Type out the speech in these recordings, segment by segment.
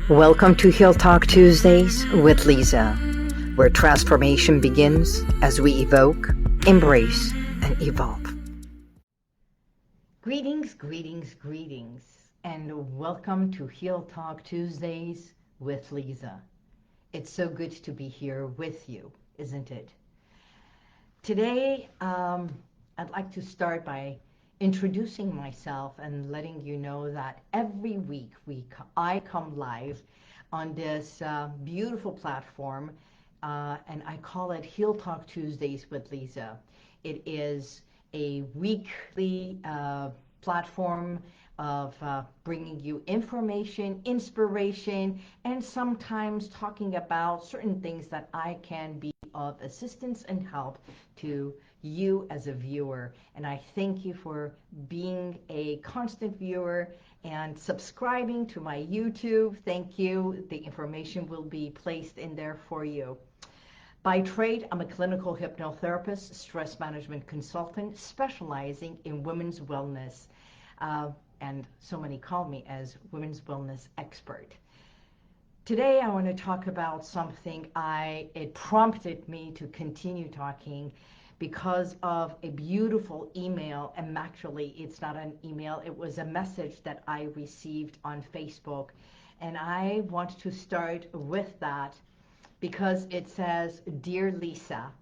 Welcome to Heal Talk Tuesdays with Liza, where transformation begins as we evoke, embrace, and evolve. Greetings, and welcome to Heal Talk Tuesdays with Liza. It's so good to be here with you, isn't it? Today, I'd like to start by introducing myself and letting you know that every week I come live on this beautiful platform, and I call it Heal Talk Tuesdays with Liza. It is a weekly platform of bringing you information, inspiration, and sometimes talking about certain things that I can be of assistance and help to you as a viewer. And I thank you for being a constant viewer and subscribing to my YouTube. Thank you. The information will be placed in there for you. By trade, I'm a clinical hypnotherapist, stress management consultant, specializing in women's wellness. And so many call me as women's wellness expert. Today I want to talk about something it prompted me to continue talking because of a beautiful email, and actually it's not an email, it was a message that I received on Facebook, and I want to start with that because it says, "Dear Lisa,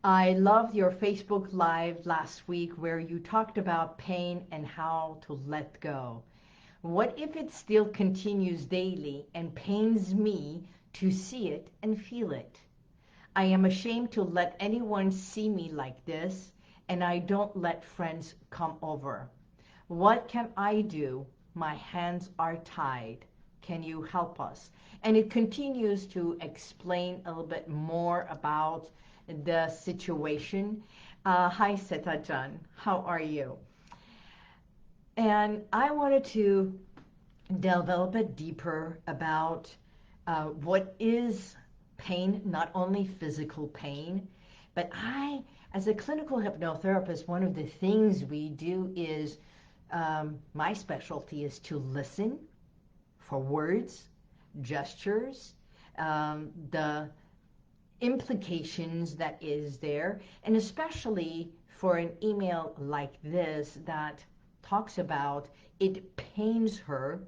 I loved your Facebook Live last week where you talked about pain and how to let go. What if it still continues daily and pains me to see it and feel it? I am ashamed to let anyone see me like this, and I don't let friends come over. What can I do? My hands are tied. Can you help us?" And it continues to explain a little bit more about the situation. Hi, Seta-chan. How are you? And I wanted to delve a little bit deeper about what is pain, not only physical pain, but as a clinical hypnotherapist, one of the things we do is, my specialty is to listen for words, gestures, the implications that is there, and especially for an email like this that talks about it pains her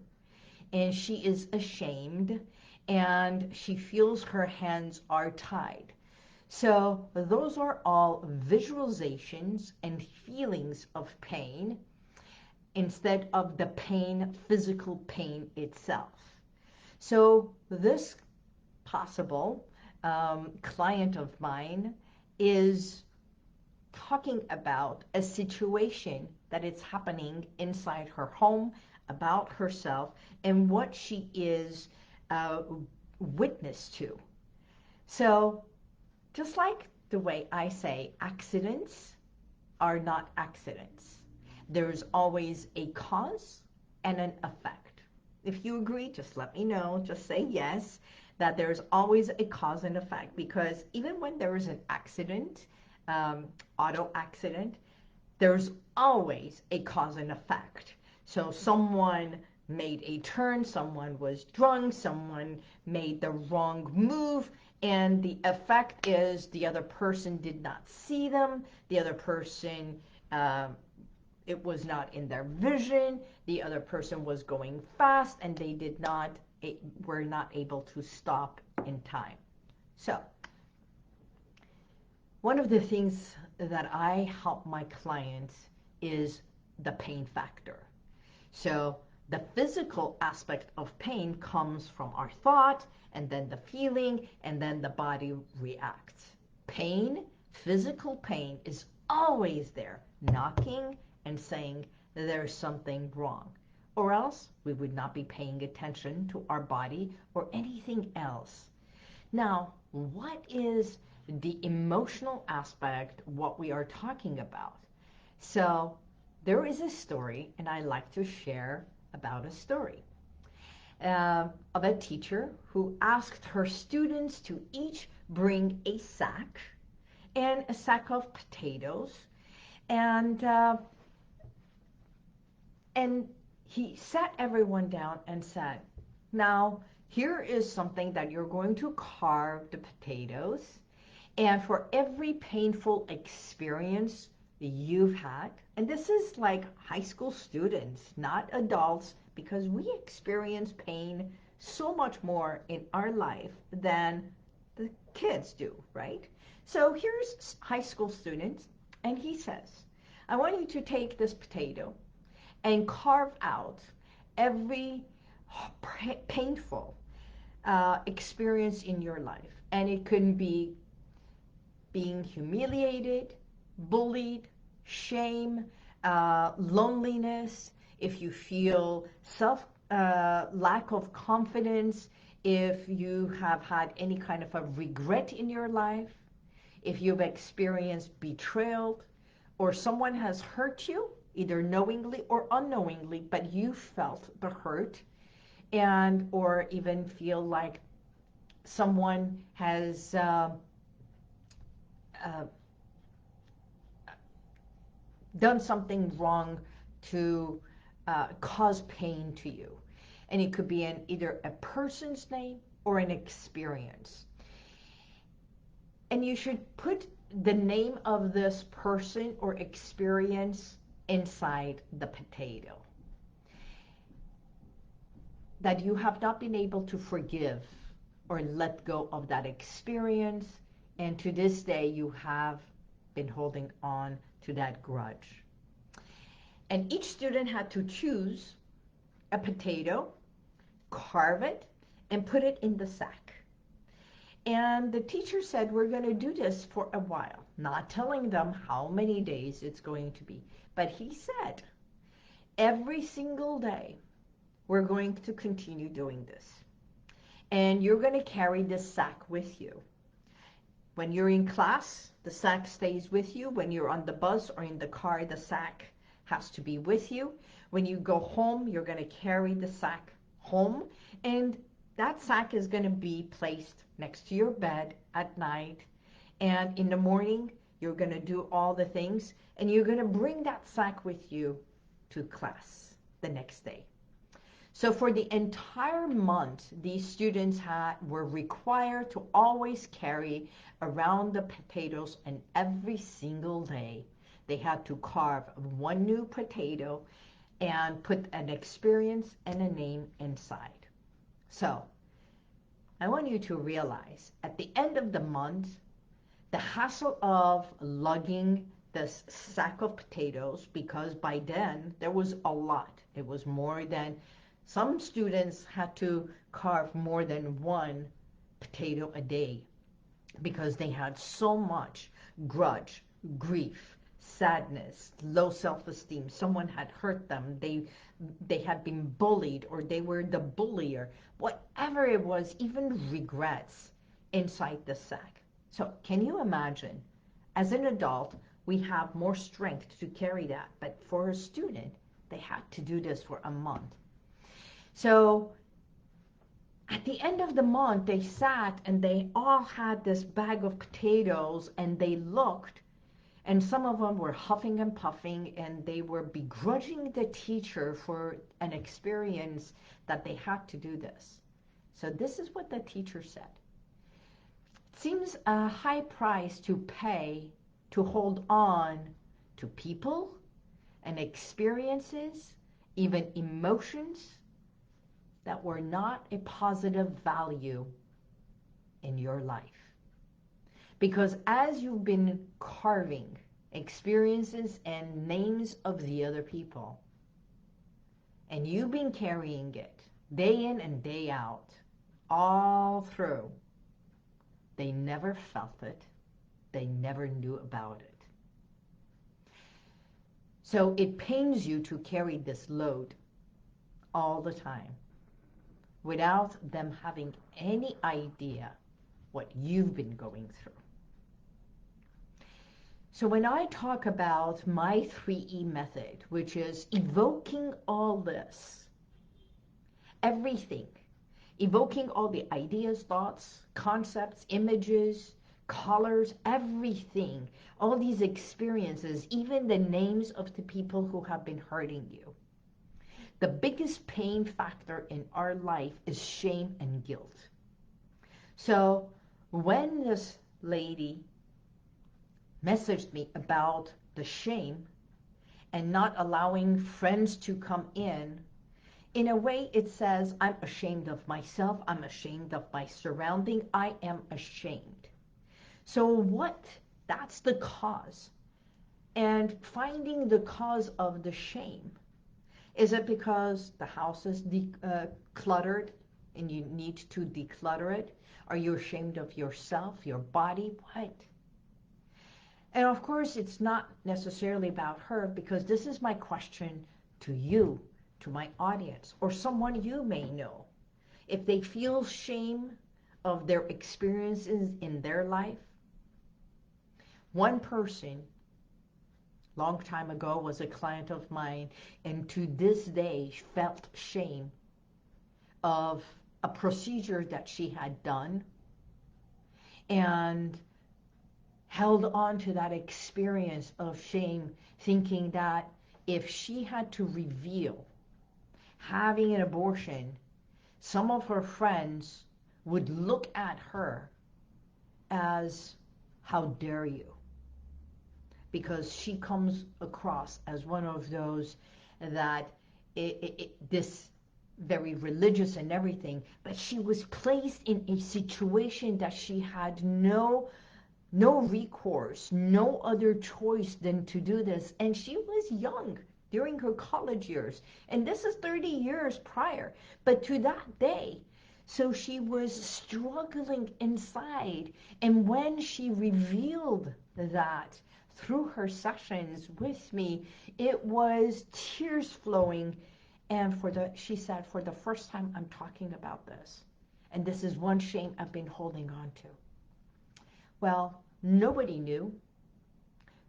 and she is ashamed and she feels her hands are tied. So those are all visualizations and feelings of pain instead of the pain, physical pain itself. So this possible client of mine is talking about a situation that is happening inside her home about herself and what she is witness to. So just like the way I say accidents are not accidents, there's always a cause and an effect. If you agree, just let me know. Just say yes, that there's always a cause and effect, because even when there is an accident, auto accident, there's always a cause and effect. So someone made a turn, someone was drunk, someone made the wrong move, and the effect is the other person did not see them, the other person, it was not in their vision, the other person was going fast, and they were not able to stop in time. So one of the things that I help my clients is the pain factor. So the physical aspect of pain comes from our thought, and then the feeling, and then the body reacts. Pain, physical pain, is always there, knocking and saying there's something wrong. Or else we would not be paying attention to our body or anything else. Now, what is the emotional aspect, what we are talking about? So there is a story, and I like to share about a story of a teacher who asked her students to each bring a sack and a sack of potatoes, and he sat everyone down and said, Now, here is something that you're going to carve the potatoes, and for every painful experience you've had, and this is like high school students, not adults, because we experience pain so much more in our life than the kids do, right? So here's high school students, and he says, I want you to take this potato and carve out every painful experience in your life. And it could be being humiliated, bullied, shame, loneliness, if you feel lack of confidence, if you have had any kind of a regret in your life, if you've experienced betrayal, or someone has hurt you, either knowingly or unknowingly, but you felt the hurt, and or even feel like someone has uh, done something wrong to cause pain to you. And it could be in either a person's name or an experience. And you should put the name of this person or experience inside the potato that you have not been able to forgive or let go of that experience, and to this day you have been holding on to that grudge. And each student had to choose a potato, carve it, and put it in the sack. And the teacher said, we're going to do this for a while, not telling them how many days it's going to be. But he said, every single day, we're going to continue doing this. And you're going to carry this sack with you. When you're in class, the sack stays with you. When you're on the bus or in the car, the sack has to be with you. When you go home, you're going to carry the sack home. And that sack is going to be placed next to your bed at night. And in the morning, you're going to do all the things. And you're going to bring that sack with you to class the next day. So for the entire month, these students were required to always carry around the potatoes, and every single day they had to carve one new potato and put an experience and a name inside. So I want you to realize at the end of the month, the hassle of lugging this sack of potatoes, because by then there was a lot. It was more than, some students had to carve more than one potato a day because they had so much grudge, grief, sadness, low self-esteem. Someone had hurt them. They had been bullied, or they were the bullier. Whatever it was, even regrets inside the sack. So can you imagine, as an adult, we have more strength to carry that. But for a student, they had to do this for a month. So at the end of the month, they sat and they all had this bag of potatoes, and they looked, and some of them were huffing and puffing, and they were begrudging the teacher for an experience that they had to do this. So this is what the teacher said. It seems a high price to pay to hold on to people and experiences, even emotions, that were not a positive value in your life. Because as you've been carving experiences and names of the other people, and you've been carrying it day in and day out, all through, they never felt it. They never knew about it. So it pains you to carry this load all the time without them having any idea what you've been going through. So when I talk about my 3E method, which is evoking all this, everything, evoking all the ideas, thoughts, concepts, images, colors, everything, all these experiences, even the names of the people who have been hurting you, the biggest pain factor in our life is shame and guilt. So when this lady messaged me about the shame and not allowing friends to come in a way it says, I'm ashamed of myself, I'm ashamed of my surrounding, I am ashamed. So that's the cause. And finding the cause of the shame. Is it because the house is cluttered and you need to declutter it? Are you ashamed of yourself, your body? What? And of course, it's not necessarily about her, because this is my question to you, to my audience, or someone you may know. If they feel shame of their experiences in their life, one person long time ago was a client of mine, and to this day felt shame of a procedure that she had done and held on to that experience of shame, thinking that if she had to reveal having an abortion, some of her friends would look at her as, how dare you? Because she comes across as one of those that this very religious and everything, but she was placed in a situation that she had no recourse, no other choice than to do this. And she was young during her college years. And this is 30 years prior. But to that day, so she was struggling inside. And when she revealed that through her sessions with me, it was tears flowing. And she said, for the first time, I'm talking about this. And this is one shame I've been holding on to. Well, nobody knew.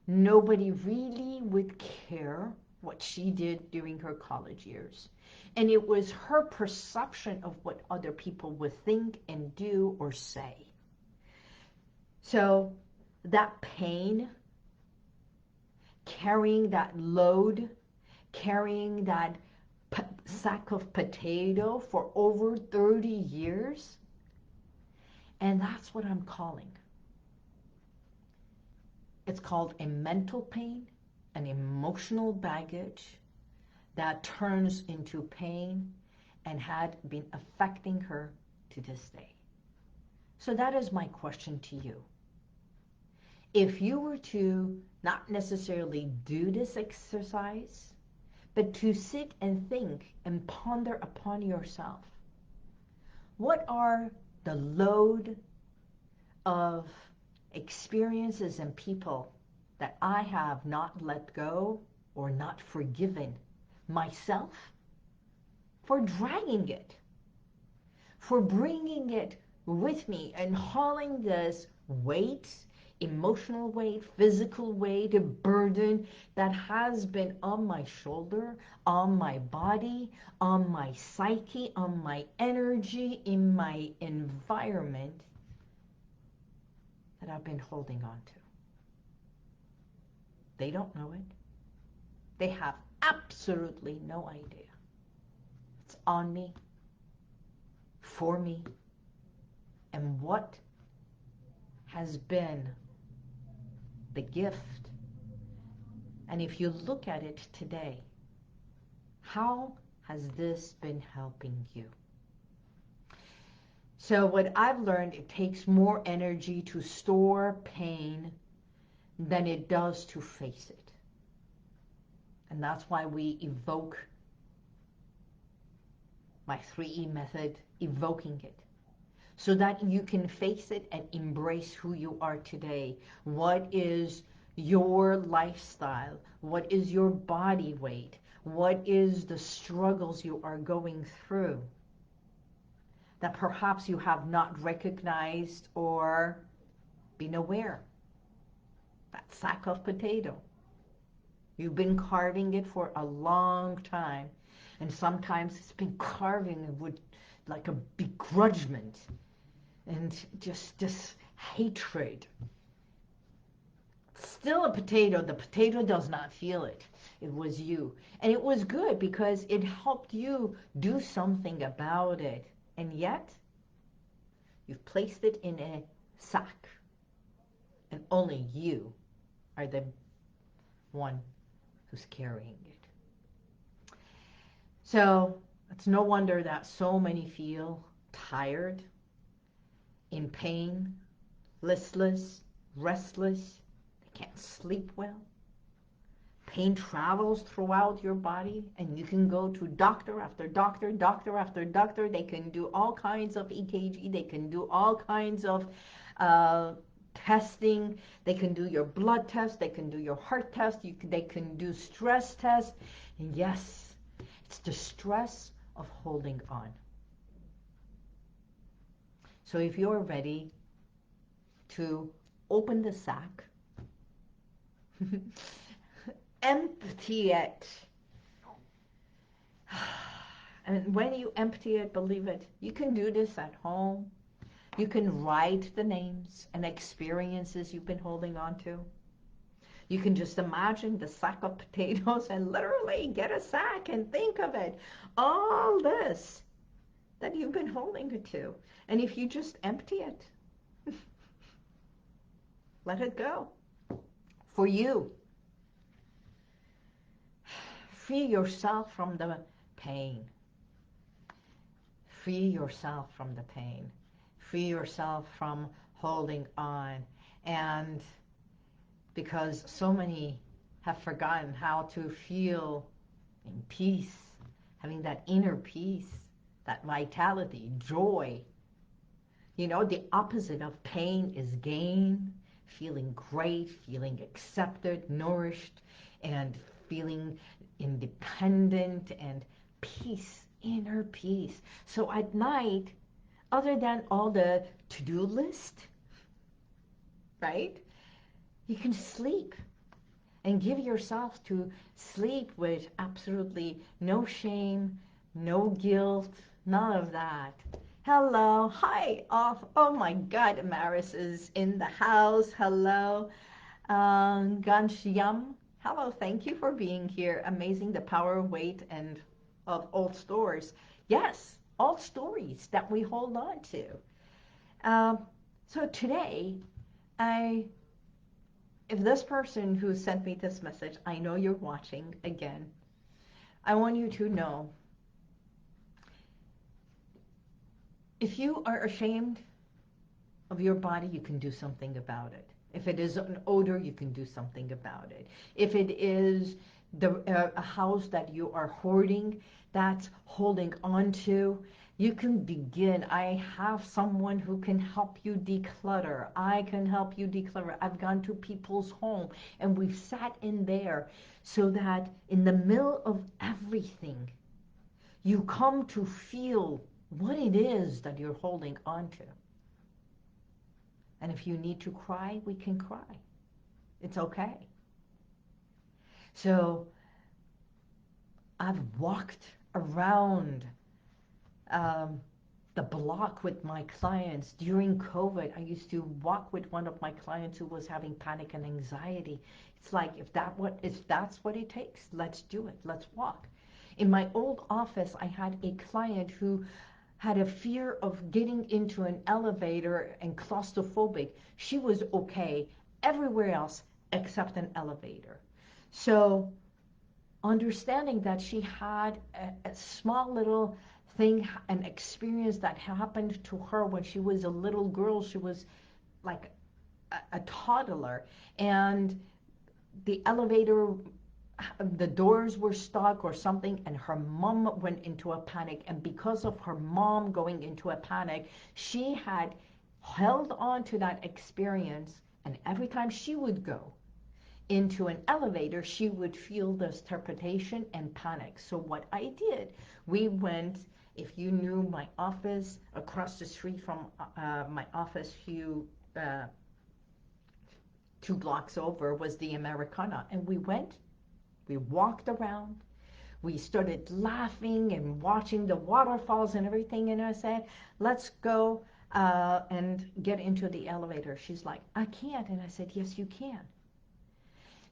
Nobody really would care what she did during her college years. And it was her perception of what other people would think and do or say. So that pain, carrying that load, carrying that sack of potato for over 30 years, and that's what I'm calling. It's called a mental pain, an emotional baggage that turns into pain and had been affecting her to this day. So that is my question to you. If you were to not necessarily do this exercise, but to sit and think and ponder upon yourself, what are the load of experiences and people that I have not let go or not forgiven myself for dragging it, for bringing it with me and hauling this weight, emotional weight, physical weight, a burden that has been on my shoulder, on my body, on my psyche, on my energy, in my environment, that I've been holding on to. They don't know it. They have absolutely no idea. It's on me, for me, and what has been the gift. And if you look at it today, how has this been helping you? So what I've learned, it takes more energy to store pain than it does to face it. And that's why we evoke my 3E method, evoking it, so that you can face it and embrace who you are today. What is your lifestyle? What is your body weight? What is the struggles you are going through that perhaps you have not recognized or been aware? That sack of potato. You've been carving it for a long time, and sometimes it's been carving with like a begrudgment and just hatred. Still a potato. The potato does not feel it. It was you. And it was good because it helped you do something about it. And yet, you've placed it in a sack. And only you are the one who's carrying it. So it's no wonder that so many feel tired, in pain, listless, restless. They can't sleep well. Pain travels throughout your body, and you can go to doctor after doctor, doctor after doctor. They can do all kinds of EKG. They can do all kinds of testing. They can do your blood test. They can do your heart test. They can do stress test. And yes, it's the stress of holding on. So if you're ready to open the sack, empty it. And when you empty it, believe it, you can do this at home. You can write the names and experiences you've been holding on to. You can just imagine the sack of potatoes and literally get a sack and think of it. All this that you've been holding it to. And if you just empty it, let it go. For you. Free yourself from the pain. Free yourself from the pain. Free yourself from holding on. And because so many have forgotten how to feel in peace, having that inner peace, that vitality, joy. You know, the opposite of pain is gain, feeling great, feeling accepted, nourished, and feeling independent and peace, inner peace. So at night, other than all the to-do list, right, you can sleep and give yourself to sleep with absolutely no shame, no guilt, none of that. Hello, hi, oh my God, Maris is in the house. Hello, Ganshyam. Hello, thank you for being here. Amazing the power of weight and of old stories. Yes, old stories that we hold on to. So today, if this person who sent me this message, I know you're watching again, I want you to know, if you are ashamed of your body, you can do something about it. If it is an odor, you can do something about it. If it is a house that you are hoarding, that's holding on to, you can begin. I have someone who can help you declutter. I can help you declutter. I've gone to people's home and we've sat in there so that in the middle of everything, you come to feel what it is that you're holding on to. And if you need to cry, we can cry. It's okay. So I've walked around the block with my clients during COVID. I used to walk with one of my clients who was having panic and anxiety. It's like, if that's what it takes, let's do it. Let's walk. In my old office, I had a client who had a fear of getting into an elevator and claustrophobic. She was okay everywhere else except an elevator. So understanding that she had a small little thing, an experience that happened to her when she was a little girl. She was like a toddler, and the elevator, the doors were stuck or something, and her mom went into a panic. And because of her mom going into a panic, she had held on to that experience, and every time she would go into an elevator, she would feel this trepidation and panic. So what I did, we went, if you knew my office, across the street from my office, two blocks over was the Americana. And we walked around, we started laughing and watching the waterfalls and everything. And I said, let's go and get into the elevator. She's like, I can't. And I said, yes, you can.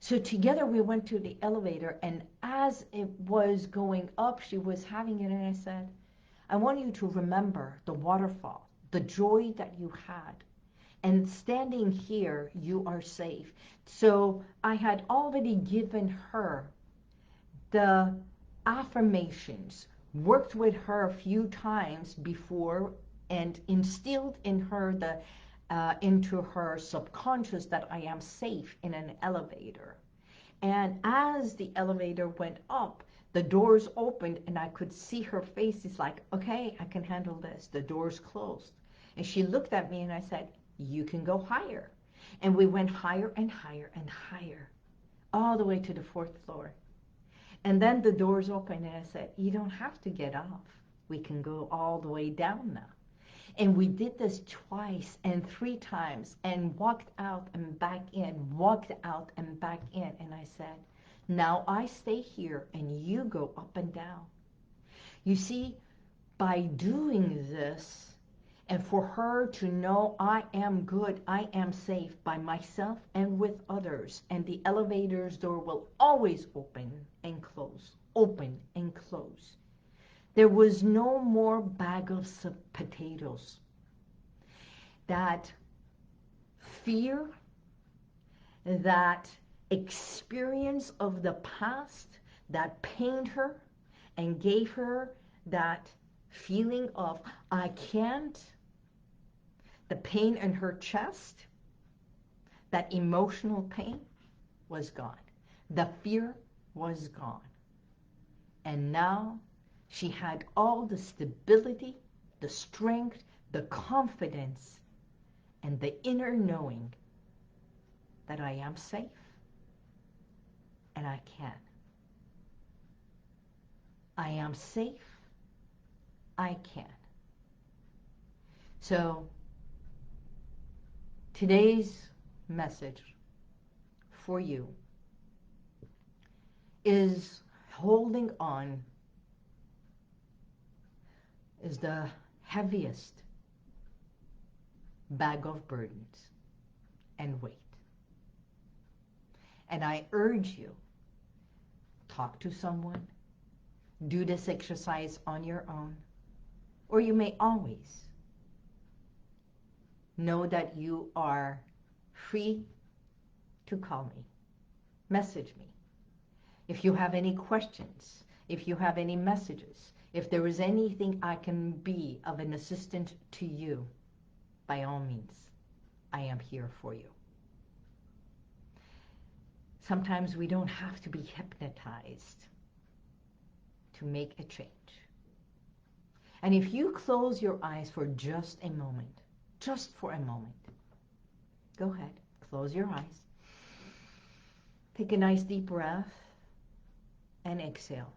So together we went to the elevator, and as it was going up, she was having it, and I said, I want you to remember the waterfall, the joy that you had. And standing here, you are safe. So I had already given her the affirmations, worked with her a few times before, and instilled in her into her subconscious that I am safe in an elevator. And as the elevator went up, the doors opened and I could see her face. It's like, okay, I can handle this. The doors closed. And she looked at me and I said, you can go higher. And we went higher and higher and higher, all the way to the 4th floor. And then the doors opened and I said, you don't have to get off. We can go all the way down now. And we did this twice and 3 times, and walked out and back in, walked out and back in. And I said, now I stay here and you go up and down. You see, by doing this, and for her to know I am good, I am safe by myself and with others, and the elevator's door will always open and close, open and close. There was no more bag of potatoes. That fear, that experience of the past that pained her and gave her that feeling of I can't, the pain in her chest, that emotional pain was gone. The fear was gone. And now she had all the stability, the strength, the confidence, and the inner knowing that I am safe and I can. I am safe, I can. So today's message for you is holding on is the heaviest bag of burdens and weight. And I urge you, talk to someone, do this exercise on your own, or you may always know that you are free to call me, message me. If you have any questions, if you have any messages, if there is anything I can be of an assistant to you, by all means, I am here for you. Sometimes we don't have to be hypnotized to make a change. And if you close your eyes for just a moment, just for a moment, go ahead, close your eyes. Take a nice deep breath and exhale.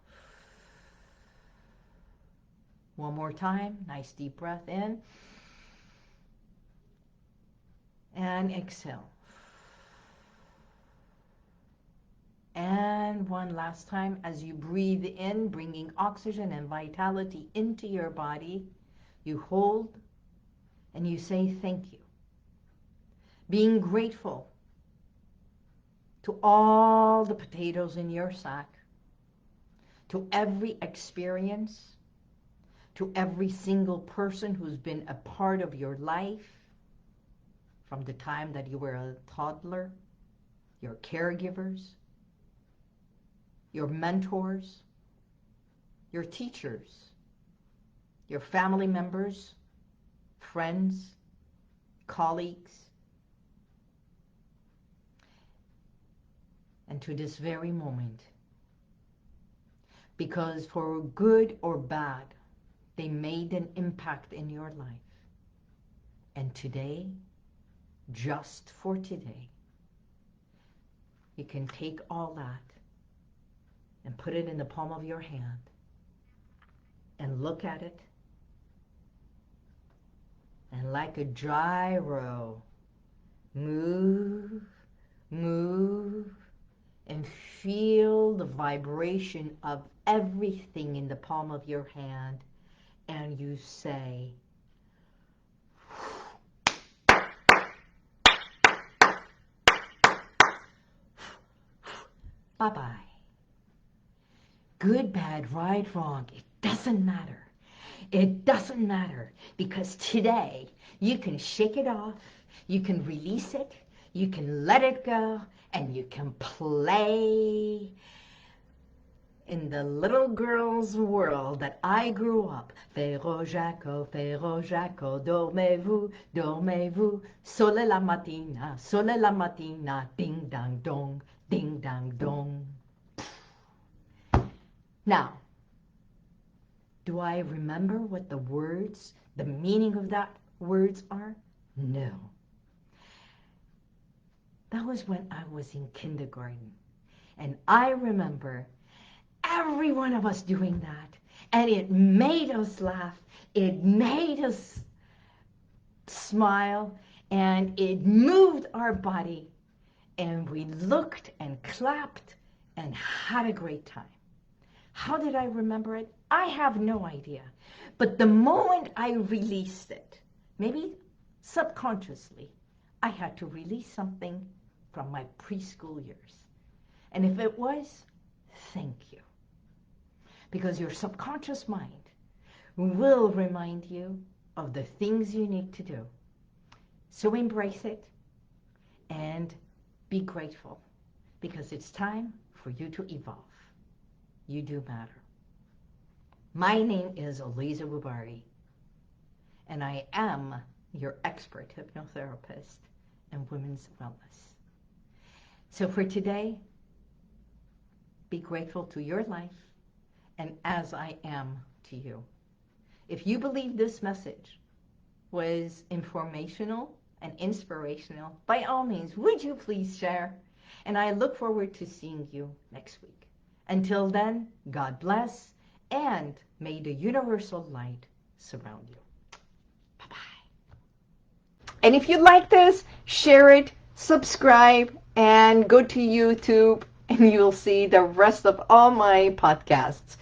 One more time, nice deep breath in and exhale. And one last time, as you breathe in, bringing oxygen and vitality into your body, you hold and you say thank you. Being grateful to all the potatoes in your sack, to every experience, to every single person who's been a part of your life from the time that you were a toddler, your caregivers, your mentors, your teachers, your family members, friends, colleagues, and to this very moment. Because for good or bad, they made an impact in your life. And today, just for today, you can take all that and put it in the palm of your hand and look at it, and like a gyro, move, move, and feel the vibration of everything in the palm of your hand, and you say, Bye-bye. Good, bad, right, wrong, it doesn't matter. It doesn't matter, because today you can shake it off, you can release it, you can let it go, and you can play in the little girl's world that I grew up. Ferro Jaco, dormez-vous, dormez-vous, sole la mattina, ding dang dong, ding dang dong. Now, do I remember what the words, the meaning of that words are? No. That was when I was in kindergarten. And I remember every one of us doing that. And it made us laugh. It made us smile. And it moved our body. And we looked and clapped and had a great time. How did I remember it? I have no idea. But the moment I released it, maybe subconsciously, I had to release something from my preschool years. And if it was, thank you. Because your subconscious mind will remind you of the things you need to do. So embrace it and be grateful, because it's time for you to evolve. You do matter. My name is Liza Boubari, and I am your expert hypnotherapist in women's wellness. So for today, be grateful to your life, and as I am to you. If you believe this message was informational and inspirational, by all means, would you please share? And I look forward to seeing you next week. Until then, God bless, and may the universal light surround you. Bye-bye. And if you like this, share it, subscribe, and go to YouTube, and you'll see the rest of all my podcasts.